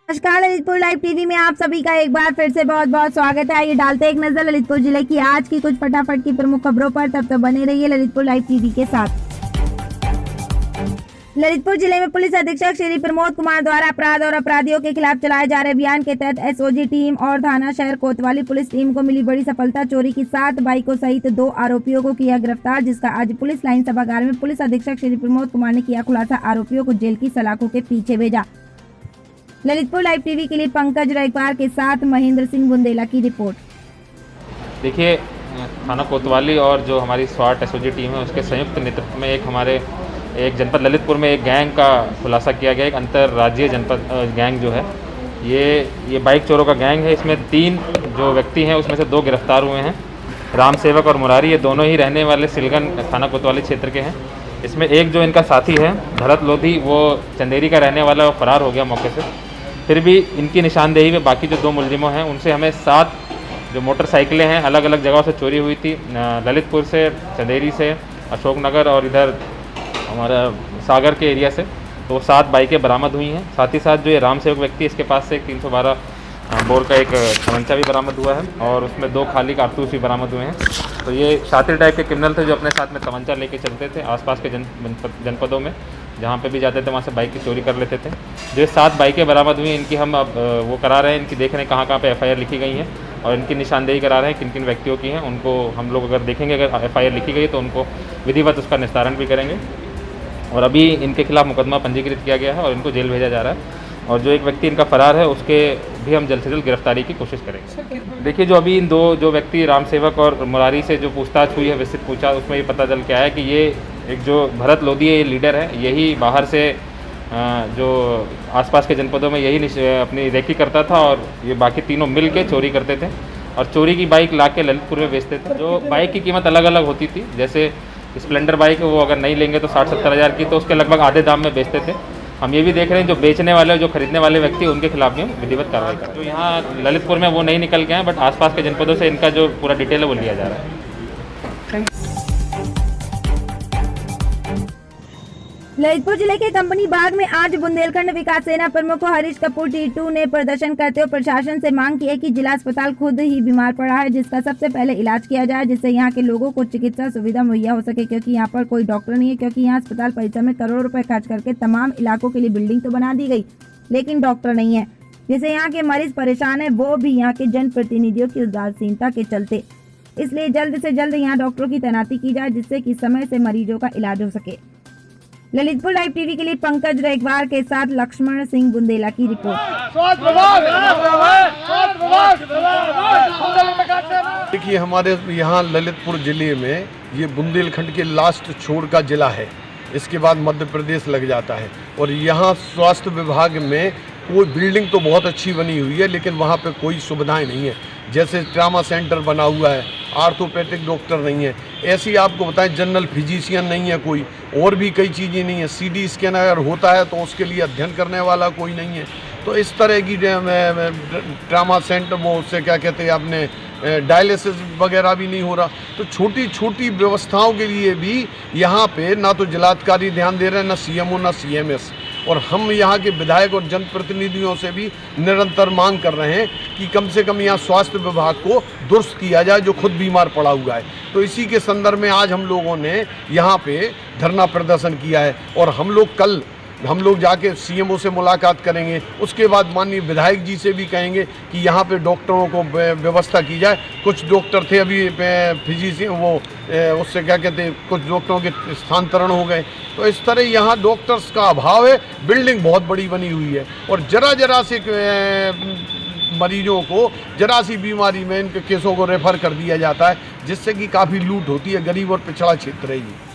नमस्कार, Lalitpur live TV में आप सभी का एक बार फिर से बहुत बहुत स्वागत है। आइए डालते हैं एक नजर ललितपुर जिले की आज की कुछ फटाफट की प्रमुख खबरों पर। तब तक बने रहिए ललितपुर लाइव टीवी के साथ। ललितपुर जिले में पुलिस अधीक्षक श्री प्रमोद कुमार द्वारा अपराध और अपराधियों के खिलाफ चलाए जा रहे अभियान के तहत एसओजी टीम और थाना शहर कोतवाली पुलिस टीम को मिली बड़ी सफलता। चोरी की 7 बाइकों सहित 2 आरोपियों को किया गिरफ्तार, जिसका आज पुलिस लाइन सभागार में पुलिस अधीक्षक श्री प्रमोद कुमार ने किया खुलासा। आरोपियों को जेल की सलाखों के पीछे भेजा। ललितपुर लाइव टीवी के लिए पंकज रायकवार के साथ महेंद्र सिंह बुंदेला की रिपोर्ट। देखिए, थाना कोतवाली और जो हमारी स्वाट एसओजी टीम है उसके संयुक्त नेतृत्व में एक जनपद ललितपुर में एक गैंग का खुलासा किया गया। एक अंतर्राज्यीय जनपद गैंग जो है ये बाइक चोरों का गैंग है। इसमें 3 जो व्यक्ति हैं उसमें से 2 गिरफ्तार हुए हैं, राम सेवक और मुरारी। ये दोनों ही रहने वाले सिलगन थाना कोतवाली क्षेत्र के हैं। इसमें एक जो इनका साथी है भरत लोधी, वो चंदेरी का रहने वाला, वो फरार हो गया मौके से। फिर भी इनकी निशानदेही में बाकी जो 2 मुलजिमों हैं उनसे हमें 7 जो मोटरसाइकिलें हैं अलग अलग जगहों से चोरी हुई थी, ललितपुर से, चंदेरी से, अशोकनगर और इधर हमारा सागर के एरिया से। तो 7 बाइकें बरामद हुई हैं। साथ ही साथ जो ये राम सेवक व्यक्ति, इसके पास से एक 312 बोर का एक तमंचा भी बरामद हुआ है और उसमें 2 खाली कारतूस भी बरामद हुए हैं। तो ये शातिर टाइप के क्रिमिनल थे जो अपने साथ में तमंचा लेके चलते थे। आसपास के जनपदों में जहाँ पे भी जाते थे वहाँ से बाइक की चोरी कर लेते थे। जो 7 बाइकें बरामद हुई, इनकी हम अब वो करा रहे हैं, इनकी देख रहे हैं कहाँ पे एफआईआर लिखी गई हैं और इनकी निशानदेही करा रहे हैं किन किन व्यक्तियों की हैं। उनको हम लोग अगर देखेंगे, अगर एफआईआर लिखी गई तो उनको विधिवत उसका निस्तारण भी करेंगे। और अभी इनके खिलाफ मुकदमा पंजीकृत किया गया है और इनको जेल भेजा जा रहा है। और जो एक व्यक्ति इनका फरार है उसके भी हम जल्द से जल्द गिरफ्तारी की कोशिश करेंगे। देखिए, जो अभी इन 2 जो व्यक्ति राम सेवक और मुरारी से जो पूछताछ हुई है, विस्तृत पूछा, उसमें ये पता चल के आया कि ये एक जो भरत लोधी है, ये लीडर है। यही बाहर से जो आसपास के जनपदों में यही अपनी रेकी करता था और ये बाकी तीनों मिल के चोरी करते थे और चोरी की बाइक ला के ललितपुर में बेचते थे। जो बाइक की कीमत अलग अलग होती थी, जैसे स्प्लेंडर बाइक वो अगर नहीं लेंगे तो 60-70 हज़ार की, तो उसके लगभग आधे दाम में बेचते थे। हम ये भी देख रहे हैं जो बेचने वाले और जो खरीदने वाले व्यक्ति उनके खिलाफ भी हम विधिवत कार्रवाई कर रहे हैं। जो यहाँ ललितपुर में वो नहीं निकल के हैं, बट आसपास के जनपदों से इनका जो पूरा डिटेल है वो लिया जा रहा है। ललितपुर जिले के कंपनी बाग में आज बुंदेलखंड विकास सेना प्रमुख हरीश कपूर टीटू ने प्रदर्शन करते हुए प्रशासन से मांग की है कि जिला अस्पताल खुद ही बीमार पड़ा है, जिसका सबसे पहले इलाज किया जाए, जिससे यहाँ के लोगों को चिकित्सा सुविधा मुहैया हो सके। क्योंकि यहाँ पर कोई डॉक्टर नहीं है, क्योंकि यहाँ अस्पताल परिसर में करोड़ों रुपए खर्च करके तमाम इलाकों के लिए बिल्डिंग तो बना दी गई, लेकिन डॉक्टर नहीं है, जिससे यहाँ के मरीज परेशान है, वो भी यहाँ के जनप्रतिनिधियों की उदासीनता के चलते। इसलिए जल्द से जल्द यहाँ डॉक्टरों की तैनाती की जाए, जिससे कि समय से मरीजों का इलाज हो सके। ललितपुर लाइव टीवी के लिए पंकज रायकवार के साथ लक्ष्मण सिंह बुंदेला की रिपोर्ट। देखिए, हमारे यहाँ ललितपुर जिले में ये बुंदेलखंड के लास्ट छोर का जिला है। इसके बाद मध्य प्रदेश लग जाता है और यहाँ स्वास्थ्य विभाग में कोई बिल्डिंग तो बहुत अच्छी बनी हुई है, लेकिन वहाँ पे कोई सुविधाएं नहीं है। जैसे ट्रामा सेंटर बना हुआ है, आर्थोपेडिक डॉक्टर नहीं है, ऐसी आपको बताएं जनरल फिजिशियन नहीं है कोई, और भी कई चीज़ें नहीं है। सीटी स्कैन अगर होता है तो उसके लिए अध्ययन करने वाला कोई नहीं है। तो इस तरह की ट्रामा सेंटर, वो उससे क्या कहते हैं आपने, डायलिसिस वगैरह भी नहीं हो रहा। तो छोटी छोटी व्यवस्थाओं के लिए भी यहाँ पे ना तो जिलाधिकारी ध्यान दे रहे हैं, ना सीएमओ, ना सीएमएस। और हम यहाँ के विधायक और जनप्रतिनिधियों से भी निरंतर मांग कर रहे हैं कि कम से कम यहाँ स्वास्थ्य विभाग को दुरुस्त किया जाए, जो खुद बीमार पड़ा हुआ है। तो इसी के संदर्भ में आज हम लोगों ने यहाँ पे धरना प्रदर्शन किया है और हम लोग जाके सीएमओ से मुलाकात करेंगे। उसके बाद माननीय विधायक जी से भी कहेंगे कि यहाँ पे डॉक्टरों को व्यवस्था की जाए। कुछ डॉक्टर थे अभी फिजिशियन, वो उससे क्या कहते हैं, कुछ डॉक्टरों के स्थानांतरण हो गए। तो इस तरह यहाँ डॉक्टर्स का अभाव है। बिल्डिंग बहुत बड़ी बनी हुई है और जरा से मरीजों को जरा सी बीमारी में इनके केसों को रेफर कर दिया जाता है, जिससे कि काफ़ी लूट होती है। गरीब और पिछड़ा क्षेत्र है ये।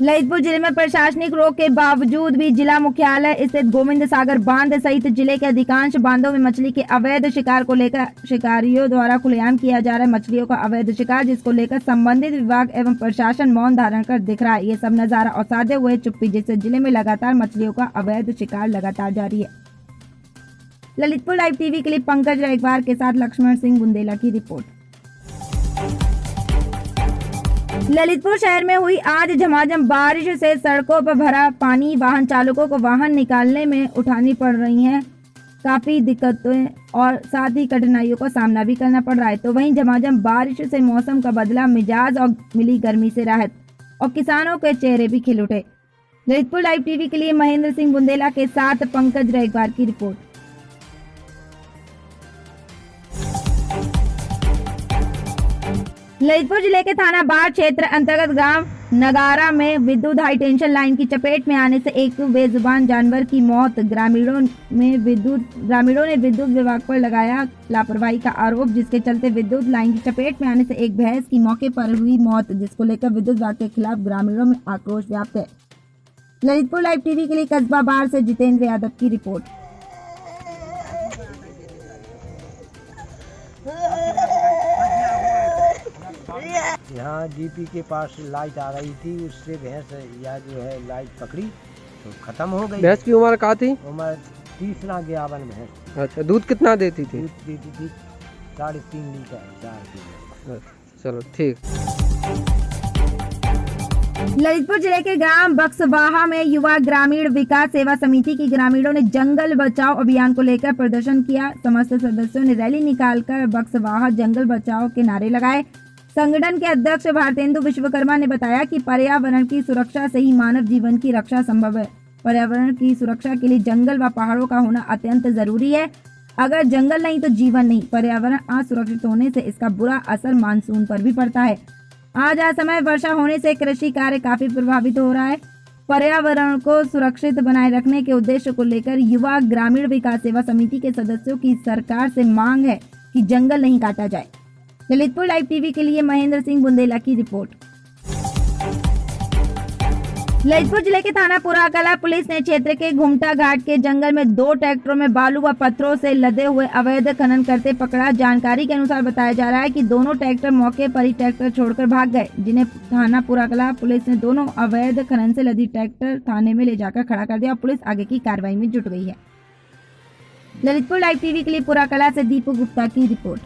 ललितपुर जिले में प्रशासनिक रोक के बावजूद भी जिला मुख्यालय स्थित गोविंद सागर बांध सहित जिले के अधिकांश बांधों में मछली के अवैध शिकार को लेकर शिकारियों द्वारा खुलेआम किया जा रहा है मछलियों का अवैध शिकार, जिसको लेकर संबंधित विभाग एवं प्रशासन मौन धारण कर दिख रहा है। ये सब नजारा औसादे हुए चुप्पी, जिससे जिले में लगातार मछलियों का अवैध शिकार लगातार जारी है। ललितपुर लाइव टीवी के लिए पंकज रायकवार के साथ लक्ष्मण सिंह बुंदेला की रिपोर्ट। ललितपुर शहर में हुई आज झमाझम बारिश से सड़कों पर भरा पानी वाहन चालकों को वाहन निकालने में उठानी पड़ रही हैं काफी दिक्कतें और साथ ही कठिनाइयों का सामना भी करना पड़ रहा है। तो वहीं झमाझम बारिश से मौसम का बदला मिजाज और मिली गर्मी से राहत और किसानों के चेहरे भी खिल उठे। ललितपुर लाइव टीवी के लिए महेंद्र सिंह बुंदेला के साथ पंकज रेगवार की रिपोर्ट। ललितपुर जिले के थाना बाढ़ क्षेत्र अंतर्गत ग्राम नगारा में विद्युत हाई टेंशन लाइन की चपेट में आने से एक बेजुबान जानवर की मौत। ग्रामीणों ने विद्युत विभाग पर लगाया लापरवाही का आरोप, जिसके चलते विद्युत लाइन की चपेट में आने से एक भैंस की मौके पर हुई मौत, जिसको लेकर विद्युत विभाग के खिलाफ ग्रामीणों में आक्रोश व्याप्त है। ललितपुर लाइव टीवी के लिए कस्बा बाढ़ से जितेंद्र यादव की रिपोर्ट। यहाँ जीपी के पास लाइट आ रही थी, उससे भैंस या जो है लाइट पकड़ी तो खत्म हो गई। भैंस की उम्र क्या थी? उम्र 30 ना 51 भैंस। अच्छा, दूध कितना देती थी? दूध देती थी 3.5 लीटर 4 लीटर। चलो ठीक। ललितपुर जिले के ग्राम बक्सवाहा में युवा ग्रामीण विकास सेवा समिति की ग्रामीणों ने जंगल बचाओ अभियान को लेकर प्रदर्शन किया। समस्त सदस्यों ने रैली निकालकर बक्सवाहा जंगल बचाओ के नारे लगाए। संगठन के अध्यक्ष भारतेंदु विश्वकर्मा ने बताया कि पर्यावरण की सुरक्षा से ही मानव जीवन की रक्षा संभव है। पर्यावरण की सुरक्षा के लिए जंगल व पहाड़ों का होना अत्यंत जरूरी है। अगर जंगल नहीं तो जीवन नहीं। पर्यावरण असुरक्षित होने से इसका बुरा असर मानसून पर भी पड़ता है। आज असमय वर्षा होने से कृषि कार्य काफी प्रभावित हो रहा है। पर्यावरण को सुरक्षित बनाए रखने के उद्देश्य को लेकर युवा ग्रामीण विकास सेवा समिति के सदस्यों की सरकार से मांग है कि जंगल नहीं काटा जाए। ललितपुर लाइव टीवी के लिए महेंद्र सिंह बुंदेला की रिपोर्ट। ललितपुर जिले के थाना पुराकला पुलिस ने क्षेत्र के घुमटा घाट के जंगल में 2 ट्रैक्टरों में बालू व पत्थरों से लदे हुए अवैध खनन करते पकड़ा। जानकारी के अनुसार बताया जा रहा है कि दोनों ट्रैक्टर मौके पर ही ट्रैक्टर छोड़कर भाग गए, जिन्हें थाना पुराकला पुलिस ने दोनों अवैध खनन से लदी ट्रैक्टर थाने में ले जाकर खड़ा कर दिया और पुलिस आगे की कार्रवाई में जुट गई है। ललितपुर लाइव टीवी के लिए पुराकला से दीपू गुप्ता की रिपोर्ट।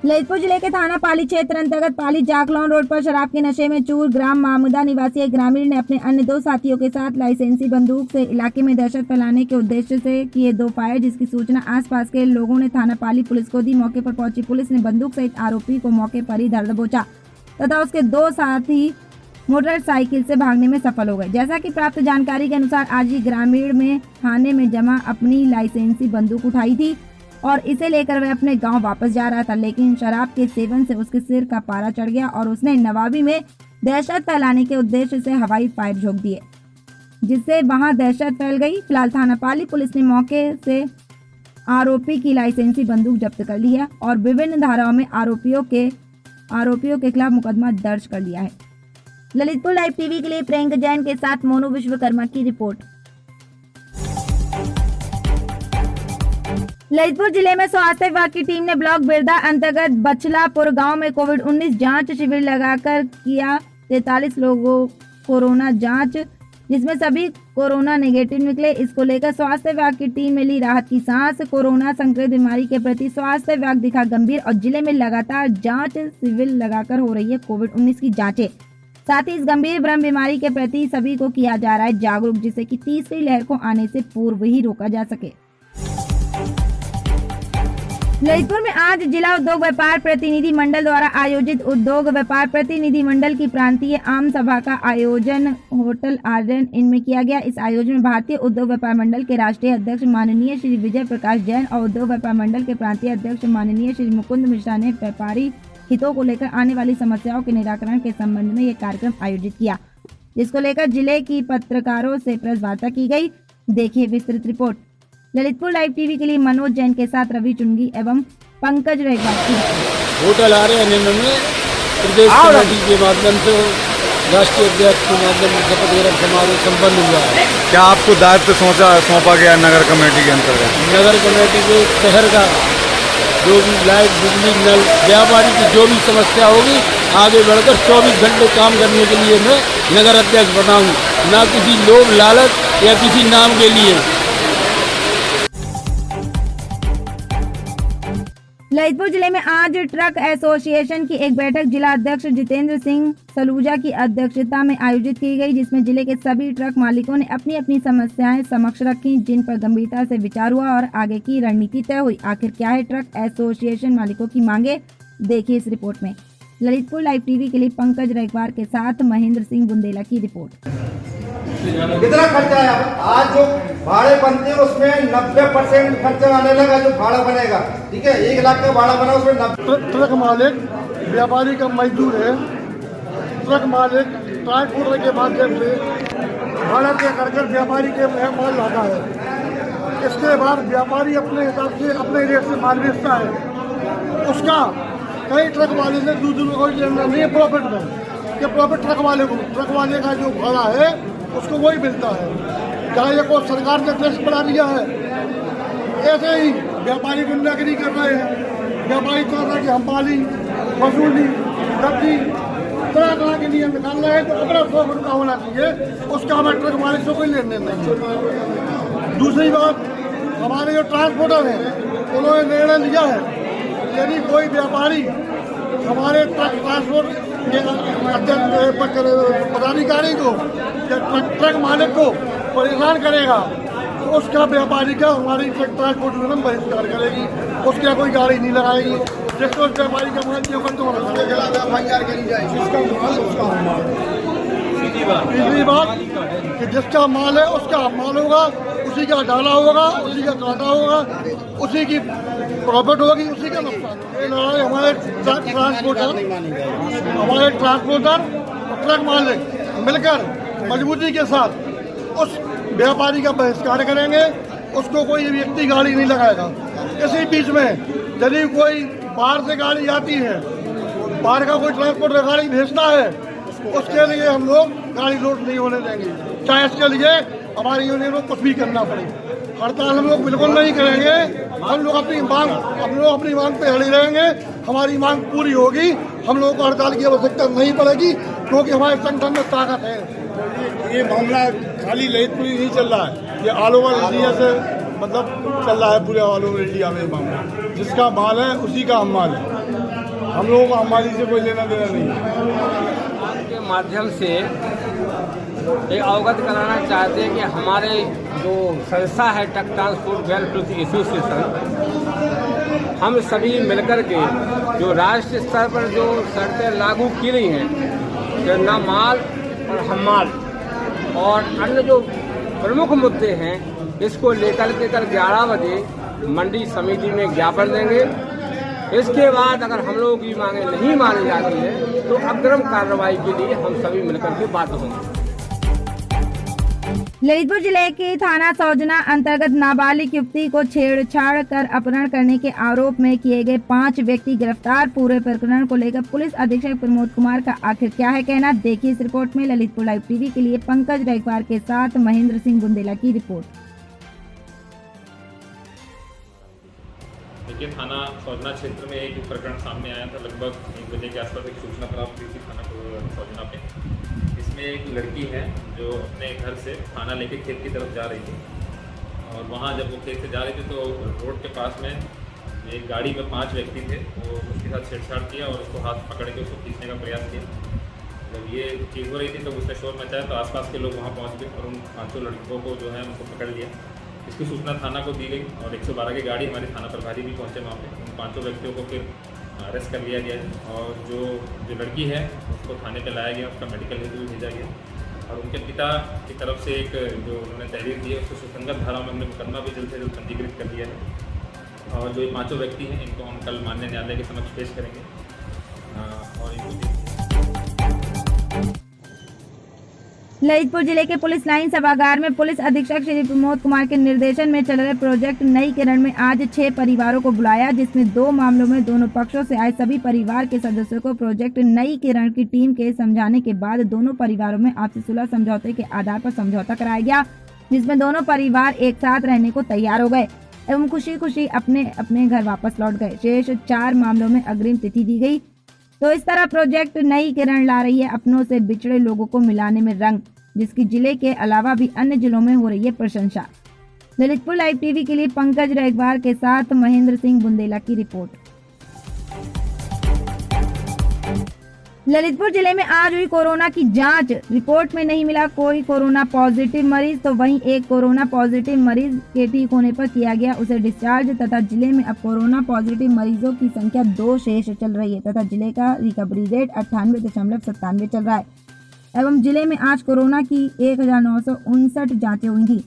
ललितपुर जिले के थाना पाली क्षेत्र अंतर्गत पाली जाखलौन रोड पर शराब के नशे में चूर ग्राम मामूदा निवासी एक ग्रामीण ने अपने अन्य 2 साथियों के साथ लाइसेंसी बंदूक से इलाके में दहशत फैलाने के उद्देश्य से किए 2 फायर, जिसकी सूचना आसपास के लोगों ने थाना पाली पुलिस को दी। मौके पर पहुंची पुलिस ने बंदूक सहित आरोपी को मौके पर ही धर दबोचा तथा उसके 2 साथी मोटरसाइकिल से भागने में सफल हो गए। जैसा कि प्राप्त जानकारी के अनुसार आज ही ग्रामीण में थाने में जमा अपनी लाइसेंसी बंदूक उठाई थी और इसे लेकर वह अपने गांव वापस जा रहा था, लेकिन शराब के सेवन से उसके सिर का पारा चढ़ गया और उसने नवाबी में दहशत फैलाने के उद्देश्य से हवाई फायर झोंक दिए, जिससे वहां दहशत फैल गई। फिलहाल थाना पाली पुलिस ने मौके से आरोपी की लाइसेंसी बंदूक जब्त कर ली है और विभिन्न धाराओं में आरोपियों के खिलाफ मुकदमा दर्ज कर लिया है। ललितपुर लाइव टीवी के लिए प्रियंका जैन के साथ मोनू विश्वकर्मा की रिपोर्ट। ललितपुर जिले में स्वास्थ्य विभाग की टीम ने ब्लॉक बिरदा अंतर्गत बछलापुर गांव में कोविड-19 जांच शिविर लगाकर किया 43 लोगों कोरोना जांच, जिसमें सभी कोरोना नेगेटिव निकले। इसको लेकर स्वास्थ्य विभाग की टीम में ली राहत की सांस। कोरोना संक्रमित बीमारी के प्रति स्वास्थ्य विभाग दिखा गंभीर और जिले में लगातार जांच शिविर लगाकर हो रही है कोविड-19 की जांचें। साथ ही इस गंभीर ब्रह्म बीमारी के प्रति सभी को किया जा रहा है जागरूक, जिससे कि तीसरी लहर को आने से पूर्व ही रोका जा सके। ललितपुर में आज जिला उद्योग व्यापार प्रतिनिधि मंडल द्वारा आयोजित उद्योग व्यापार प्रतिनिधि मंडल की प्रांतीय आम सभा का आयोजन होटल आर्यन इन में किया गया। इस आयोजन में भारतीय उद्योग व्यापार मंडल के राष्ट्रीय अध्यक्ष माननीय श्री विजय प्रकाश जैन और उद्योग व्यापार मंडल के प्रांतीय अध्यक्ष माननीय श्री मुकुंद मिश्रा ने व्यापारी हितों को लेकर आने वाली समस्याओं के निराकरण के संबंध में ये कार्यक्रम आयोजित किया, जिसको लेकर जिले की पत्रकारों से प्रेस वार्ता की गई। देखिए विस्तृत रिपोर्ट। ललितपुर लाइव टीवी के लिए मनोज जैन के साथ रवि चुनगी एवं पंकज रेगवार की रिपोर्ट। होटल आर्यन में प्रदेश कमेटी के माध्यम से राष्ट्रीय अध्यक्ष के माध्यम से शपथ ग्रहण समारोह संपन्न हुआ है। क्या आपको दायित्व सौंपा गया नगर कमेटी के अंतर्गत? नगर कमेटी के शहर का जो भी लाइट बिजली नल व्यापारी की जो भी समस्या होगी आगे बढ़कर 24 घंटे काम करने के लिए मैं नगर अध्यक्ष बनाऊँ, ना किसी लोभ लालच या किसी नाम के लिए। ललितपुर जिले में आज ट्रक एसोसिएशन की एक बैठक जिला अध्यक्ष जितेंद्र सिंह सलूजा की अध्यक्षता में आयोजित की गई, जिसमें जिले के सभी ट्रक मालिकों ने अपनी अपनी समस्याएं समक्ष रखी, जिन पर गंभीरता से विचार हुआ और आगे की रणनीति तय हुई। आखिर क्या है ट्रक एसोसिएशन मालिकों की मांगे, देखिए इस रिपोर्ट में। ललितपुर लाइव टीवी के लिए पंकज रैकवार के साथ महेंद्र सिंह बुंदेला की रिपोर्ट। कितना खर्चा है? आज जो भाड़े बनते हैं उसमें 90% खर्चा आने लगा, जो भाड़ा बनेगा, ठीक है, 1 लाख का भाड़ा बना उसमें 90। ट्रक मालिक व्यापारी का मजदूर है। ट्रक मालिक ट्रांसपोर्टर के माध्यम से भाड़ा तय कर व्यापारी के माल लाता है। इसके बाद व्यापारी अपने हिसाब से अपने रेट से माल बेचता है। उसका कई ट्रक वाले से दूसरे को लेना नहीं है प्रॉफिट में, कि प्रॉफिट ट्रक वाले का जो भाड़ा है उसको वही मिलता है। चाहे को सरकार ने टैक्स बढ़ा दिया है, ऐसे ही व्यापारी गुंडागिरी कर रहे हैं। व्यापारी तरह की हमाली वसूली जब्ती तरह तरह के नियम निकाल रहे हैं, तो अपना प्रॉफिट का होना चाहिए, उसका हमें ट्रक मालिक से कोई लेन देन नहीं है। दूसरी बात, हमारे जो ट्रांसपोर्टर हैं उन्होंने निर्णय लिया है, यदि कोई व्यापारी हमारे ट्रक ट्रांसपोर्ट पदाधिकारी को या ट्रक मालिक को परेशान करेगा तो उसका व्यापारी का हमारी ट्रक ट्रांसपोर्ट यूनियन बहिष्कार करेगी, उसके कोई गाड़ी नहीं लगाएगी। जिसको उस व्यापारी का माल क्यों करते तीसरी बात कि जिसका माल है उसका माल होगा, उसी का डाला होगा, उसी का काटा होगा, उसी की प्रॉफिट होगी, उसी का नुकसान। ये लड़ाई हमारे ट्रांसपोर्टर और ट्रक मालिक मिलकर मजबूती के साथ उस व्यापारी का बहिष्कार करेंगे, उसको कोई व्यक्ति गाड़ी नहीं लगाएगा। इसी बीच में यदि कोई बाहर से गाड़ी आती है, बाहर का कोई ट्रांसपोर्टर गाड़ी भेजता है, उसके लिए हम लोग गाड़ी लोड नहीं होने देंगे, चाहे इसके लिए हमारी यूनियन को कुछ भी करना पड़े। हड़ताल हम लोग बिल्कुल नहीं करेंगे। हम लोग अपनी मांग पे अड़े रहेंगे। हमारी मांग पूरी होगी, हम लोगों को हड़ताल की आवश्यकता नहीं पड़ेगी, क्योंकि हमारे संगठन में ताकत है। ये मामला खाली ललितपुर ही नहीं चल रहा है, ये ऑल ओवर इंडिया से मतलब चल रहा है, पूरे ऑल ओवर इंडिया में मामला। जिसका माल है उसी का हम माल है, हम लोगों को हमारी से कोई लेना देना नहीं है। के माध्यम से एक अवगत कराना चाहते हैं कि हमारे जो संस्था है ट्रक ट्रांसपोर्ट वेलफेयर एसोसिएशन, हम सभी मिलकर के जो राष्ट्रीय स्तर पर जो शर्तें लागू की गई हैं, जो ना माल और हमाल और अन्य जो प्रमुख मुद्दे हैं, इसको लेकर के कल 11 बजे मंडी समिति में ज्ञापन देंगे। इसके बाद अगर हम लोगों की मांगें नहीं मानी जाती है तो अग्रिम कार्रवाई के लिए हम सभी मिलकर के बाध्य होंगे। ललितपुर जिले के थाना सौजना अंतर्गत नाबालिग युवती को छेड़छाड़ कर अपहरण करने के आरोप में किए गए 5 व्यक्ति गिरफ्तार। पूरे प्रकरण को लेकर पुलिस अधीक्षक प्रमोद कुमार का आखिर क्या है कहना, देखिए इस रिपोर्ट में। ललितपुर लाइव टीवी के लिए पंकज रैकवार के साथ महेंद्र सिंह बुंदेला की रिपोर्ट। देखिए, थाना सौजना क्षेत्र में एक प्रकरण सामने आया था। लगभग 1 बजे के आसपास एक सूचना प्राप्त हुई थी थाना सौजना पे। इसमें एक लड़की है जो अपने घर से खाना लेके खेत की तरफ जा रही थी, और वहाँ जब वो खेत से जा रही थी तो रोड के पास में एक गाड़ी में 5 व्यक्ति थे। वो उसके साथ छेड़छाड़ किया और उसको हाथ पकड़ के उसको खींचने का प्रयास किया। जब ये चीज़ हो रही थी तो उसने शोर मचाया, तो आसपास के लोग वहाँ पहुँच गए और उन 5 लड़कों को जो है उनको पकड़ लिया। इसकी सूचना थाना को दी गई और 112 की गाड़ी हमारी थाना प्रभारी भी पहुंचे वहाँ पे। उन 5 व्यक्तियों को फिर अरेस्ट कर लिया गया है और जो लड़की है उसको थाने पे लाया गया, उसका मेडिकल हेतु भी भेजा गया। और उनके पिता की तरफ से एक जो उन्होंने तहरीर दी है, उसको सुसंगत धारा में हमने मुकदमा भी जल्द से जल्द पंजीकृत कर दिया है। और जो ये 5 व्यक्ति हैं इनको हम कल माननीय न्यायालय के समक्ष पेश करेंगे और इनको ललितपुर जिले के पुलिस लाइन सभागार में पुलिस अधीक्षक श्री प्रमोद कुमार के निर्देशन में चल रहे प्रोजेक्ट नई किरण में आज 6 परिवारों को बुलाया, जिसमें 2 मामलों में दोनों पक्षों से आए सभी परिवार के सदस्यों को प्रोजेक्ट नई किरण की टीम के समझाने के बाद दोनों परिवारों में आपसी सुलह समझौते के आधार पर समझौता कराया गया, जिसमें दोनों परिवार एक साथ रहने को तैयार हो गए एवं खुशी खुशी अपने अपने घर वापस लौट गए। शेष 4 मामलों में अग्रिम तिथि दी गई। तो इस तरह प्रोजेक्ट नई किरण ला रही है अपनों से बिछड़े लोगों को मिलाने में रंग, जिसकी जिले के अलावा भी अन्य जिलों में हो रही है प्रशंसा। ललितपुर लाइव टीवी के लिए पंकज रैकवार के साथ महेंद्र सिंह बुंदेला की रिपोर्ट। ललितपुर जिले में आज हुई कोरोना की जांच, रिपोर्ट में नहीं मिला कोई कोरोना पॉजिटिव मरीज, तो वहीं एक कोरोना पॉजिटिव मरीज के ठीक होने पर किया गया उसे डिस्चार्ज तथा जिले में अब कोरोना पॉजिटिव मरीजों की संख्या 2 शेष चल रही है तथा जिले का रिकवरी रेट 98.97 चल रहा है एवं जिले में आज कोरोना की 1959 जांचें हुई थी।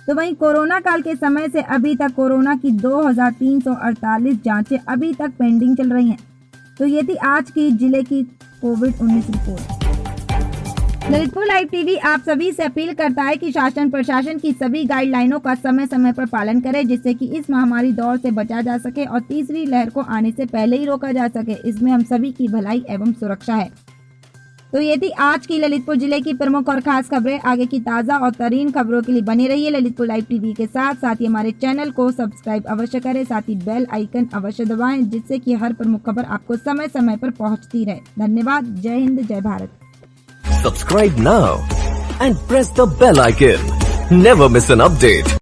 तो वहीं कोरोना काल के समय से अभी तक कोरोना की 2348 जांचें अभी तक पेंडिंग चल रही हैं। तो ये थी आज की जिले की कोविड-19 रिपोर्ट। ललितपुर लाइव टीवी आप सभी से अपील करता है कि शासन प्रशासन की सभी गाइडलाइनों का समय समय पर पालन करें, जिससे कि इस महामारी दौर से बचा जा सके और तीसरी लहर को आने से पहले ही रोका जा सके। इसमें हम सभी की भलाई एवं सुरक्षा है। तो ये थी आज की ललितपुर जिले की प्रमुख और खास खबरें। आगे की ताज़ा और तरीन खबरों के लिए बने रहिए ललितपुर लाइव टीवी के साथ ही हमारे चैनल को सब्सक्राइब अवश्य करें, साथ ही बेल आइकन अवश्य दबाएं, जिससे कि हर प्रमुख खबर आपको समय समय पर पहुंचती रहे। धन्यवाद। जय हिंद, जय Bharat. Subscribe now and press the bell icon. Never miss an update.